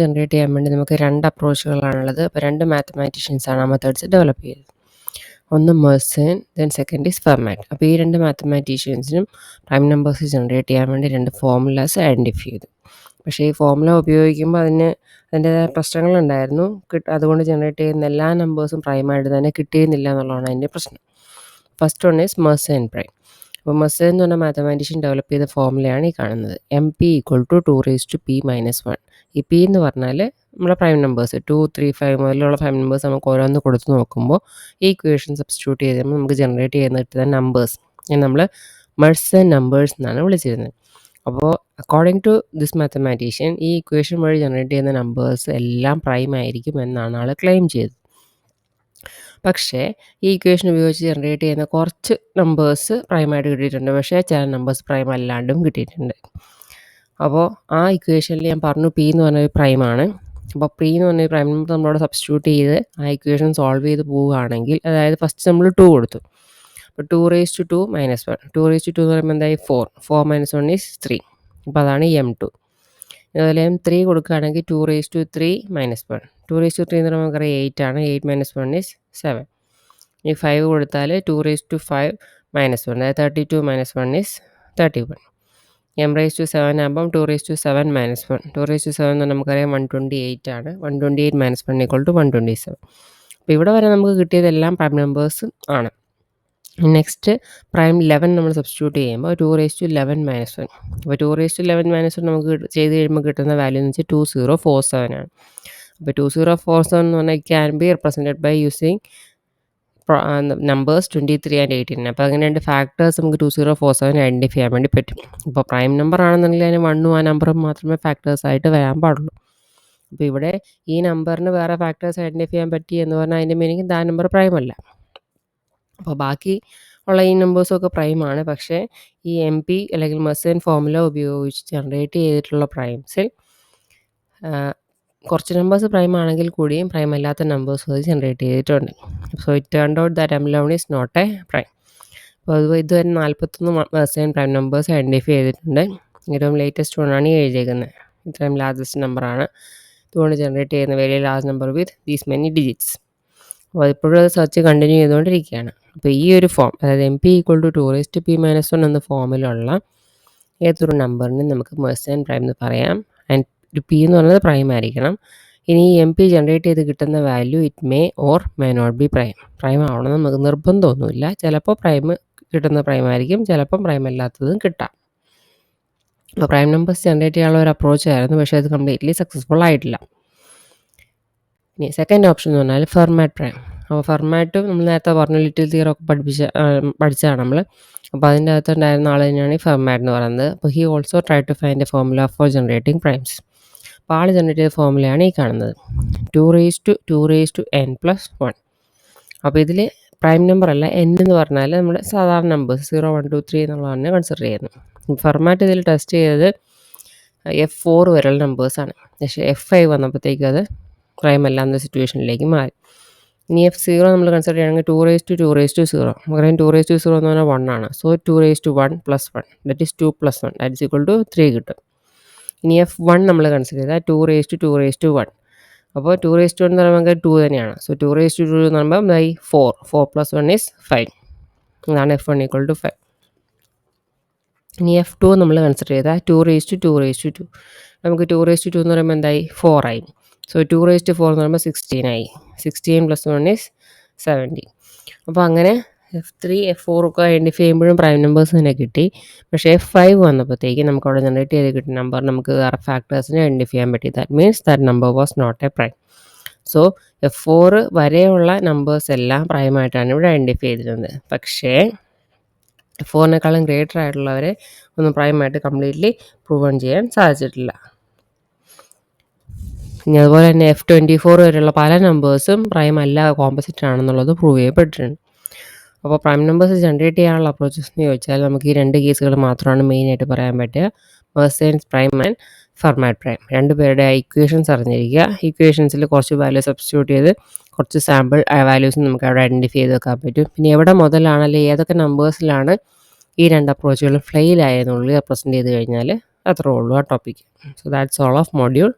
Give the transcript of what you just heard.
Generate ചെയ്യാൻ വേണ്ടി നമുക്ക് 2 അപ്രോച്ചുകളാണുള്ളത്. അപ്പോൾ 2 മാത്തമാറ്റീഷ്യൻസാണ് ആ മെത്തേഡ്സ് ഡെവലപ്പ് ചെയ്തത്. ഒന്ന് മെർസൻ, ദെൻ സെക്കൻഡ് ഈസ് ഫെർമാറ്റ്. അപ്പോൾ ഈ 2 മാത്തമാറ്റീഷ്യൻസിനും പ്രൈം നമ്പേഴ്സ് ജനറേറ്റ് ചെയ്യാൻ വേണ്ടി 2 ഫോർമുലാസ് ഐഡൻറ്റിഫൈ ചെയ്തു. പക്ഷേ ഈ ഫോർമുല ഉപയോഗിക്കുമ്പോൾ അതിൻ്റേതായ പ്രശ്നങ്ങളുണ്ടായിരുന്നു. അതുകൊണ്ട് ജനറേറ്റ് ചെയ്യുന്ന എല്ലാ നമ്പേഴ്സും പ്രൈമായിട്ട് തന്നെ കിട്ടിയിരുന്നില്ല എന്നുള്ളതാണ് അതിൻ്റെ പ്രശ്നം. First one is Mersenne prime. അപ്പോൾ മെർസൻ എന്ന് പറഞ്ഞ മാത്തമാറ്റീഷ്യൻ ഡെവലപ്പ് ചെയ്ത ഫോർമുലയാണ് ഈ കാണുന്നത്. MP = 2p-1. ഈ പി എന്ന് പറഞ്ഞാൽ നമ്മുടെ പ്രൈം നമ്പേഴ്സ് 2, 3, 5 മുതലുള്ള പ്രൈം നമ്പേഴ്സ് നമുക്ക് ഓരോന്ന് കൊടുത്ത് നോക്കുമ്പോൾ ഈ ഇക്വേഷൻ സബ്സ്റ്റിറ്റ്യൂട്ട് ചെയ്തുമ്പോൾ നമുക്ക് ജനറേറ്റ് ചെയ്യുന്ന കിട്ടുന്ന നമ്പേഴ്സ് നമ്മൾ മെർസൻ നമ്പേഴ്സ് എന്നാണ് വിളിച്ചിരുന്നത്. അപ്പോൾ അക്കോർഡിംഗ് ടു ദിസ് മാത്തമാറ്റീഷ്യൻ ഈ ഇക്വേഷൻ വഴി ജനറേറ്റ് ചെയ്യുന്ന നമ്പേഴ്സ് എല്ലാം പ്രൈം ആയിരിക്കും എന്നാണ് ആൾ ക്ലെയിം ചെയ്തത്. പക്ഷേ ഈ ഇക്വേഷൻ ഉപയോഗിച്ച് ജനറേറ്റ് ചെയ്യുന്ന കുറച്ച് നമ്പേഴ്സ് പ്രൈമായിട്ട് കിട്ടിയിട്ടുണ്ട്. പക്ഷേ ചില നമ്പേഴ്സ് പ്രൈം അല്ലാണ്ടും കിട്ടിയിട്ടുണ്ട്. അപ്പോൾ ആ ഇക്വേഷനിൽ ഞാൻ പറഞ്ഞു പി എന്ന് പറഞ്ഞൊരു പ്രൈമാണ്. അപ്പോൾ പി എന്ന് പറഞ്ഞ പ്രൈം നമ്പർ നമ്മളവിടെ സബ്സ്റ്റിറ്റ്യൂട്ട് ചെയ്ത് ആ ഇക്വേഷൻ സോൾവ് ചെയ്ത് പോവുകയാണെങ്കിൽ, അതായത് ഫസ്റ്റ് നമ്മൾ 2 കൊടുത്തു. അപ്പോൾ 2^2 - 1. 2^2 എന്ന് പറയുമ്പോൾ എന്തായി 4. 4 - 1 is 3. അപ്പോൾ അതാണ് M2. അതുപോലെ M3 കൊടുക്കുകയാണെങ്കിൽ 2^3 - 1. 2^3 എന്ന് പറയുമ്പോൾ നമുക്കറിയാം 8 ആണ്. 8 - 1 is 7. ഈ 5 കൊടുത്താൽ 2^5 - 1, അതായത് 32 - 1 is 31. M7 ആകുമ്പം 2^7 - 1. 2^7 എന്ന് നമുക്കറിയാം 128 ആണ്. 128 - 1 = 127. അപ്പോൾ ഇവിടെ വരെ നമുക്ക് കിട്ടിയതെല്ലാം പ്രൈം നമ്പേഴ്സ് ആണ്. നെക്സ്റ്റ് പ്രൈം 11 നമ്മൾ സബ്സ്റ്റിറ്റ്യൂട്ട് ചെയ്യുമ്പോൾ 2^11 - 1. അപ്പോൾ 2^11 - 1 നമുക്ക് ചെയ്ത് കഴിയുമ്പോൾ കിട്ടുന്ന വാല്യൂ എന്ന് വെച്ചാൽ 2047 ആണ്. അപ്പോൾ 2047 എന്ന് പറഞ്ഞാൽ can be represented by using numbers 23 and 18. അപ്പോൾ അങ്ങനെ 2 ഫാക്ടേഴ്സ് നമുക്ക് 2047 ഐഡൻറ്റിഫൈ ചെയ്യാൻ വേണ്ടി പറ്റും. ഇപ്പോൾ പ്രൈം നമ്പർ ആണെന്നുണ്ടെങ്കിൽ അതിന് 1ഉം ആ നമ്പറും മാത്രമേ ഫാക്ടേഴ്സ് ആയിട്ട് വരാൻ പാടുള്ളൂ. അപ്പോൾ ഇവിടെ ഈ നമ്പറിന് വേറെ ഫാക്ടേഴ്സ് ഐഡൻറ്റിഫൈ ചെയ്യാൻ പറ്റി എന്ന് പറഞ്ഞാൽ അതിൻ്റെ മീനിങ് ആ നമ്പർ പ്രൈം അല്ല. അപ്പോൾ ബാക്കി ഉള്ള ഈ നമ്പേഴ്സൊക്കെ പ്രൈമാണ്. പക്ഷേ ഈ MP അല്ലെങ്കിൽ മെർസൻ ഫോർമുല ഉപയോഗിച്ച് ജനറേറ്റ് ചെയ്തിട്ടുള്ള പ്രൈംസിൽ കുറച്ച് നമ്പേഴ്സ് പ്രൈം ആണെങ്കിൽ കൂടിയും പ്രൈം അല്ലാത്ത നമ്പേഴ്സ് അത് ജനറേറ്റ് ചെയ്തിട്ടുണ്ട്. So it turned out that M11 is not a prime. അപ്പോൾ ഇതുവരെ 41 മെർസൻ പ്രൈം നമ്പേഴ്സ് ഐഡൻറ്റിഫൈ ചെയ്തിട്ടുണ്ട്. ഏറ്റവും ലേറ്റസ്റ്റ് വണ്ണാണ് ഈ എഴുതിയേക്കുന്നത്. ഇത്രയും ലാർജസ്റ്റ് നമ്പറാണ്. ഇതുകൊണ്ട് ജനറേറ്റ് ചെയ്യുന്ന very large number with these many digits. അപ്പോൾ ഇപ്പോഴും അത് സെർച്ച് കണ്ടിന്യൂ ചെയ്തുകൊണ്ടിരിക്കുകയാണ്. അപ്പോൾ ഈ ഒരു ഫോം, അതായത് MP = 2p-1 എന്ന ഫോമിലുള്ള ഏതൊരു നമ്പറിനും നമുക്ക് മെർസൻ പ്രൈം എന്ന് പറയാം. ആൻഡ് ഒരു പി എന്ന് പറയുന്നത് പ്രൈം ആയിരിക്കണം. ഇനി ഈ MP ജനറേറ്റ് ചെയ്ത് കിട്ടുന്ന value it may or may not be prime. Prime ആവണം നമുക്ക് നിർബന്ധമൊന്നുമില്ല. ചിലപ്പോൾ പ്രൈം കിട്ടുന്ന പ്രൈം ആയിരിക്കും, ചിലപ്പം പ്രൈം അല്ലാത്തതും കിട്ടാം. അപ്പോൾ പ്രൈം നമ്പേഴ്സ് ജനറേറ്റ് ചെയ്യാനുള്ള ഒരു അപ്രോച്ച് ആയിരുന്നു. പക്ഷേ അത് കംപ്ലീറ്റ്ലി സക്സസ്ഫുൾ ആയിട്ടില്ല. ഇനി സെക്കൻഡ് ഓപ്ഷൻ എന്ന് പറഞ്ഞാൽ ഫെർമാറ്റ് പ്രൈം. അപ്പോൾ ഫെർമാറ്റും നമ്മൾ നേരത്തെ പറഞ്ഞു ലിറ്റിൽ തിയറി ഒക്കെ പഠിച്ചതാണ് നമ്മൾ. അപ്പോൾ അതിൻ്റെ അകത്തുണ്ടായിരുന്ന ആൾ തന്നെയാണ് ഈ ഫെർമാറ്റ് എന്ന് പറയുന്നത്. അപ്പോൾ he also try to find a formula for generating primes. അപ്പോൾ ആൾ ജനറേറ്റ് ചെയ്ത ഫോർമുലയാണ് ഈ കാണുന്നത് 2^n+1. അപ്പോൾ ഇതിൽ പ്രൈം നമ്പർ അല്ല, n എന്ന് പറഞ്ഞാൽ നമ്മുടെ സാധാരണ നമ്പേഴ്സ് 0, 1, 2, 3 എന്നുള്ളതാണ് കൺസിഡർ ചെയ്യുന്നത്. ഫെർമാറ്റ് ഇതിൽ ടെസ്റ്റ് ചെയ്തത് F4 വരെയുള്ള നമ്പേഴ്സാണ്. പക്ഷേ F5 വന്നപ്പോഴത്തേക്കും അത് പ്രൈം അല്ലാത്ത സിറ്റുവേഷനിലേക്ക് മാറി. ഇനി F0 നമ്മൾ കൺസിഡർ ചെയ്യുകയാണെങ്കിൽ 2^2^0. നമുക്കറിയാം 2^0 എന്ന് പറഞ്ഞാൽ 1 ആണ്. So 2^1 + 1 that is 2 + 1 that is equal to 3 കിട്ടും. ഇനി F1 നമ്മൾ കൺസിഡർ ചെയ്താൽ 2^2^1. അപ്പോൾ 2^1 എന്ന് പറയുമ്പോൾ 2 തന്നെയാണ്. സോ 2^2 എന്ന് പറയുമ്പോൾ 4 + 1 is 5. അതാണ് F1 = 5. ഇനി F2 നമ്മൾ കൺസിഡർ ചെയ്താൽ 2^2^2. നമുക്ക് 2^2 എന്ന് പറയുമ്പോൾ എന്തായി 4 ആയി. സോ 2^4 എന്ന് പറയുമ്പോൾ 16 ആയി. 16 + 1 is 17. അപ്പോൾ അങ്ങനെ F3, F4 ഒക്കെ ഐഡൻറ്റിഫൈ ചെയ്യുമ്പോഴും പ്രൈം നമ്പേഴ്സ് തന്നെ കിട്ടി. പക്ഷേ F5 വന്നപ്പോഴത്തേക്ക് നമുക്ക് അവിടെ ജനറേറ്റ് ചെയ്ത് കിട്ടിയ നമ്പർ നമുക്ക് വേറെ ഫാക്ടേഴ്സിനെ ഐഡൻറ്റിഫൈ ചെയ്യാൻ പറ്റി. That means that number was not a prime. So F4 വരെയുള്ള നമ്പേഴ്സ് എല്ലാം പ്രൈമായിട്ടാണ് ഇവിടെ ഐഡൻറ്റിഫൈ ചെയ്തിരുന്നത്. പക്ഷേ F4-നേക്കാളും ഗ്രേറ്റർ ആയിട്ടുള്ളവരെ ഒന്നും പ്രൈമായിട്ട് കംപ്ലീറ്റ്ലി പ്രൂവൺ ചെയ്യാൻ സാധിച്ചിട്ടില്ല. ഇനി അതുപോലെ തന്നെ F24 വരെയുള്ള പല നമ്പേഴ്സും പ്രൈം അല്ല, കോമ്പോസിറ്റ് ആണെന്നുള്ളത് പ്രൂവ് ചെയ്യപ്പെട്ടിട്ടുണ്ട്. അപ്പോൾ പ്രൈം നമ്പേഴ്സ് ജനറേറ്റ് ചെയ്യാനുള്ള അപ്രോച്ചസ് എന്ന് ചോദിച്ചാൽ നമുക്ക് ഈ 2 കേസുകൾ മാത്രമാണ് മെയിനായിട്ട് പറയാൻ പറ്റുക. മെർസൻ പ്രൈം ആൻഡ് ഫെർമാറ്റ് പ്രൈം. 2 പേരുടെ ഇക്വേഷൻസ് അറിഞ്ഞിരിക്കുക. ഇക്വേഷൻസിൽ കുറച്ച് വാല്യൂ സബ്സ്റ്റിറ്റ്യൂട്ട് ചെയ്ത് കുറച്ച് സാമ്പിൾ വാല്യൂസ് നമുക്ക് അവിടെ ഐഡൻറ്റിഫൈ ചെയ്ത് വെക്കാൻ പറ്റും. പിന്നെ എവിടെ മുതലാണ് അല്ലെങ്കിൽ ഏതൊക്കെ നമ്പേഴ്സിലാണ് ഈ 2 അപ്രോച്ചുകൾ ഫെയിൽ ആയെന്നുള്ളത് റെപ്രസെൻറ്റ് ചെയ്ത് കഴിഞ്ഞാൽ അത്രേ ഉള്ളൂ ആ topic. So that's all of module